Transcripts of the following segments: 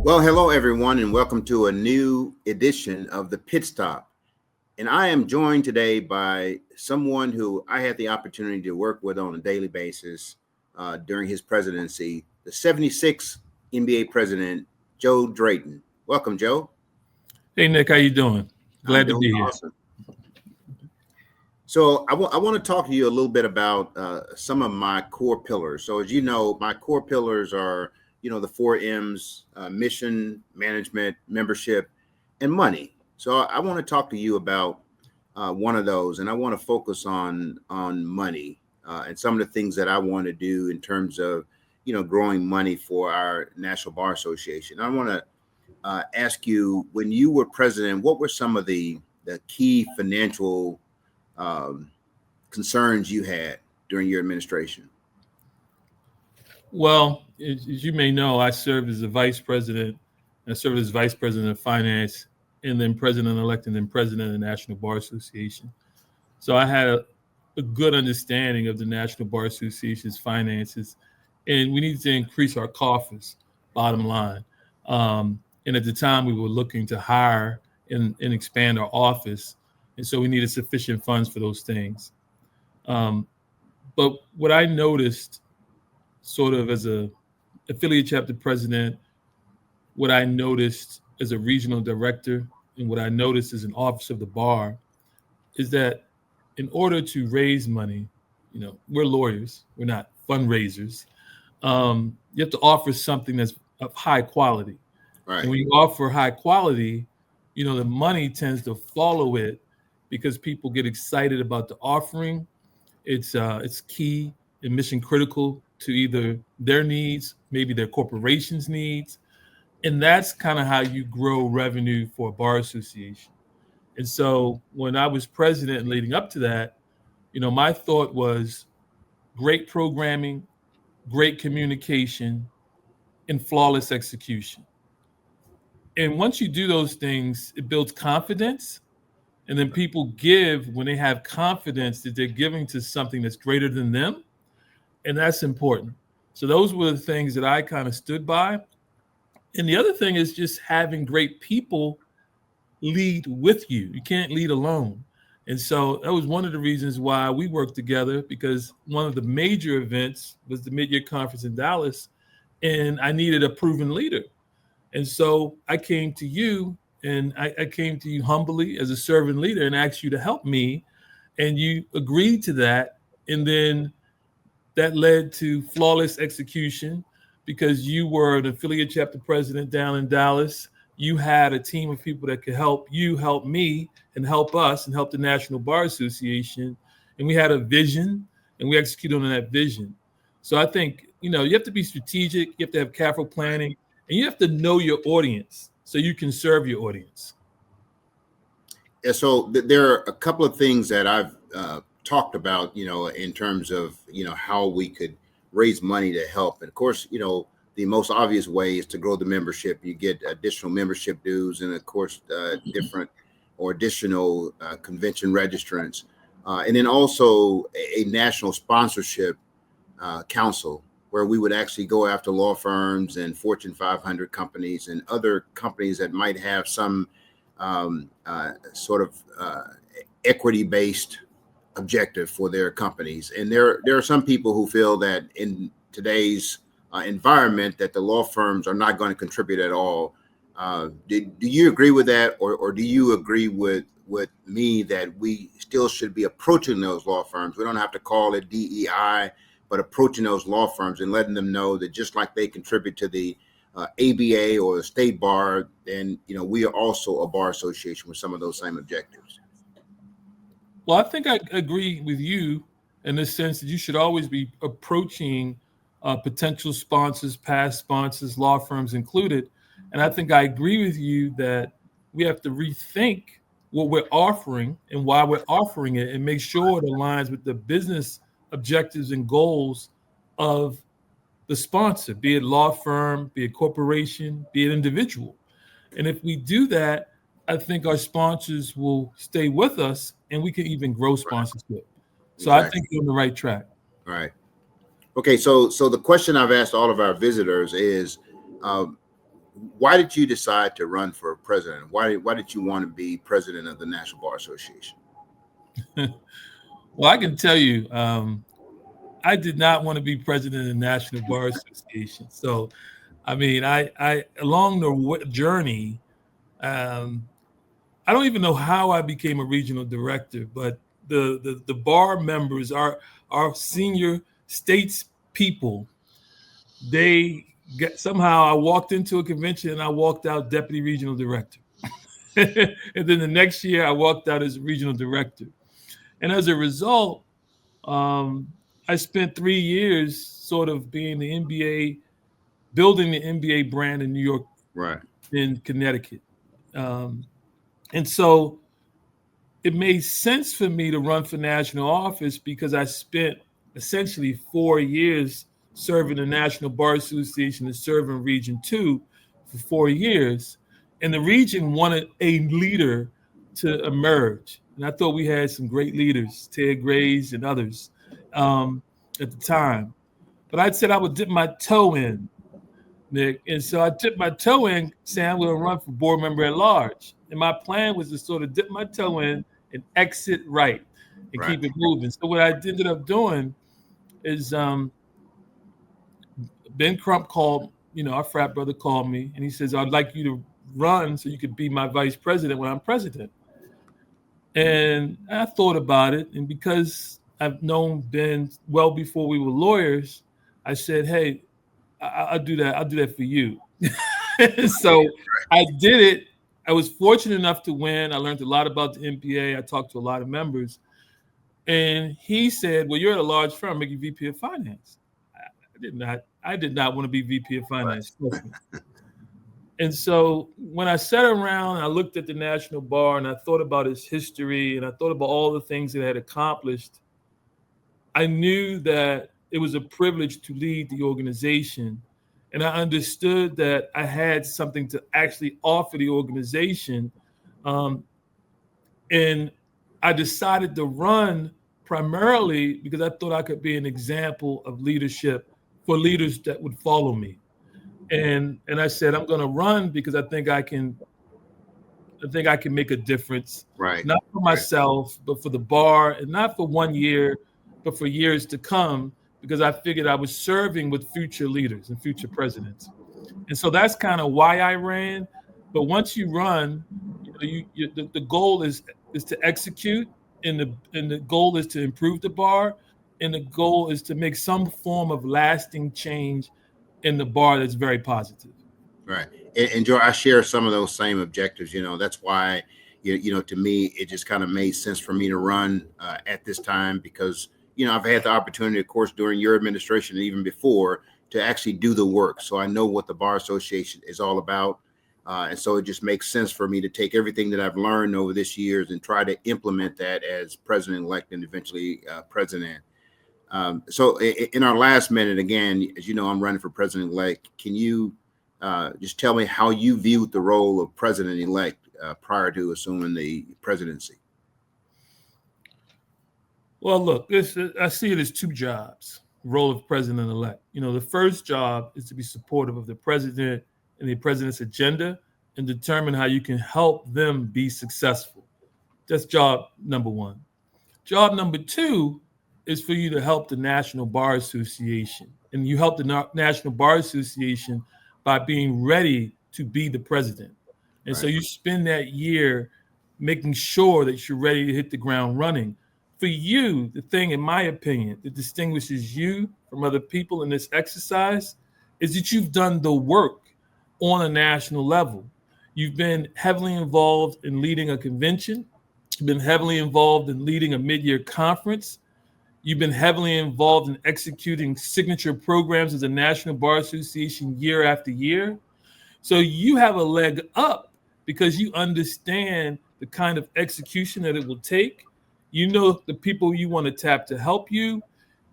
Well, hello everyone, and welcome to a new edition of the Pit Stop. And I am joined today by someone who I had the opportunity to work with on a daily basis during his presidency, the 76th NBA president, Joe Drayton. Welcome, Joe. Hey Nick, how you doing? I'm Glad to doing be here. awesome. So I want to talk to you a little bit about some of my core pillars. So as you know, my core pillars are, the four M's: mission, management, membership, and money. So I want to talk to you about one of those, and I want to focus on money and some of the things that I want to do in terms of, growing money for our National Bar Association. I want to ask you, when you were president, what were some of the key financial concerns you had during your administration? Well, as you may know, I served as the vice president. I served as vice president of finance, and then president-elect, and then president of the National Bar Association. So I had a good understanding of the National Bar Association's finances, and we needed to increase our coffers, bottom line. And at the time, we were looking to hire and expand our office, and so we needed sufficient funds for those things. Um, but what I noticed, sort of as a affiliate chapter president, what I noticed as a regional director, and what I noticed as an officer of the bar, is that in order to raise money, we're lawyers, we're not fundraisers. You have to offer something that's of high quality. Right. And when you offer high quality, the money tends to follow it because people get excited about the offering. It's key and mission critical to either their needs, maybe their corporation's needs. And that's kind of how you grow revenue for a bar association. And so when I was president and leading up to that, my thought was great programming, great communication, and flawless execution. And once you do those things, it builds confidence. And then people give when they have confidence that they're giving to something that's greater than them. And that's important. So those were the things that I kind of stood by. And the other thing is just having great people lead with you. You can't lead alone. And so that was one of the reasons why we worked together, because one of the major events was the mid-year conference in Dallas, and I needed a proven leader. And so I came to you, and I came to you humbly as a servant leader and asked you to help me. And you agreed to that. And then that led to flawless execution because you were an affiliate chapter president down in Dallas. You had a team of people that could help you, help me, and help us, and help the National Bar Association. And we had a vision, and we executed on that vision. So I think, you have to be strategic. You have to have careful planning, and you have to know your audience so you can serve your audience. Yeah, so there are a couple of things that I've talked about, in terms of, how we could raise money to help. And of course, the most obvious way is to grow the membership. You get additional membership dues, and of course, different or additional convention registrants. And then also a national sponsorship council where we would actually go after law firms and Fortune 500 companies and other companies that might have some sort of equity-based objective for their companies. And there are some people who feel that in today's environment that the law firms are not going to contribute at all. Do you agree with that, or do you agree with me that we still should be approaching those law firms? We don't have to call it DEI, but approaching those law firms and letting them know that just like they contribute to the ABA or the state bar, then we are also a bar association with some of those same objectives. Well, I think I agree with you in the sense that you should always be approaching potential sponsors, past sponsors, law firms included. And I think I agree with you that we have to rethink what we're offering and why we're offering it, and make sure it aligns with the business objectives and goals of the sponsor, be it law firm, be it corporation, be it individual. And if we do that, I think our sponsors will stay with us, and we can even grow sponsorship. So Exactly. I think you're on the right track. Right. Okay. So the question I've asked all of our visitors is, why did you decide to run for president? Why did you want to be president of the National Bar Association? Well, I can tell you, I did not want to be president of the National Bar Association. So, I mean, I along the journey, um, I don't even know how I became a regional director, but the bar members, our senior states people, they get somehow I walked into a convention and I walked out deputy regional director. And then the next year I walked out as regional director. And as a result, um, I spent 3 years sort of being the NBA, building the NBA brand in New York, Right. in Connecticut. Um, and so it made sense for me to run for national office because I spent essentially 4 years serving the National Bar Association and serving Region 2 for 4 years. And the region wanted a leader to emerge. And I thought we had some great leaders, Ted Grays and others at the time. But I said I would dip my toe in, Nick. And so I dipped my toe in saying I'm going to run for board member at large. And my plan was to sort of dip my toe in and exit right and Right. keep it moving. So what I ended up doing is Ben Crump called, our frat brother called me and he says, I'd like you to run so you could be my vice president when I'm president. And I thought about it. And because I've known Ben well before we were lawyers, I said, hey, I'll do that. I'll do that for you. So I did it. I was fortunate enough to win. I learned a lot about the NPA. I talked to a lot of members. And he said, well, you're at a large firm, make you VP of Finance. I did not want to be VP of Finance. Right. And so when I sat around and I looked at the National Bar and I thought about its history and I thought about all the things it had accomplished, I knew that it was a privilege to lead the organization. And I understood that I had something to actually offer the organization. And I decided to run primarily because I thought I could be an example of leadership for leaders that would follow me. And I said, I'm going to run because I think I can make a difference. Right. Not for myself, but for the bar, and not for 1 year, but for years to come, because I figured I was serving with future leaders and future presidents. And so that's kind of why I ran. But once you run, the goal is to execute, and the goal is to improve the bar, and the goal is to make some form of lasting change in the bar that's very positive. Right. And Joe, I share some of those same objectives. That's why, to me, it just kind of made sense for me to run at this time because, I've had the opportunity, of course, during your administration and even before to actually do the work. So I know what the Bar Association is all about. And so it just makes sense for me to take everything that I've learned over this years and try to implement that as president-elect and eventually president. So in our last minute, again, as you know, I'm running for president-elect. Can you just tell me how you viewed the role of president-elect prior to assuming the presidency? Well, look, I see it as two jobs, role of president-elect. The first job is to be supportive of the president and the president's agenda and determine how you can help them be successful. That's job number one. Job number two is for you to help the National Bar Association. And you help the National Bar Association by being ready to be the president. And right. So you spend that year making sure that you're ready to hit the ground running. For you, the thing, in my opinion, that distinguishes you from other people in this exercise is that you've done the work on a national level. You've been heavily involved in leading a convention. You've been heavily involved in leading a mid-year conference. You've been heavily involved in executing signature programs as a National Bar Association year after year. So you have a leg up because you understand the kind of execution that it will take. You know the people you want to tap to help you.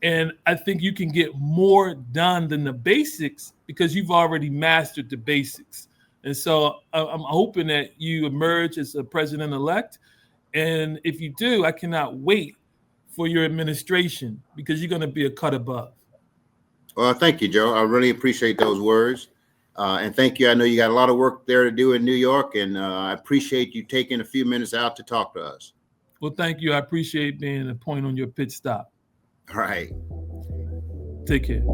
And I think you can get more done than the basics because you've already mastered the basics. And so I'm hoping that you emerge as a president-elect. And if you do, I cannot wait for your administration because you're going to be a cut above. Well, thank you, Joe. I really appreciate those words. And thank you. I know you got a lot of work there to do in New York, and I appreciate you taking a few minutes out to talk to us. Well, thank you. I appreciate being a point on your pit stop. All right. Take care.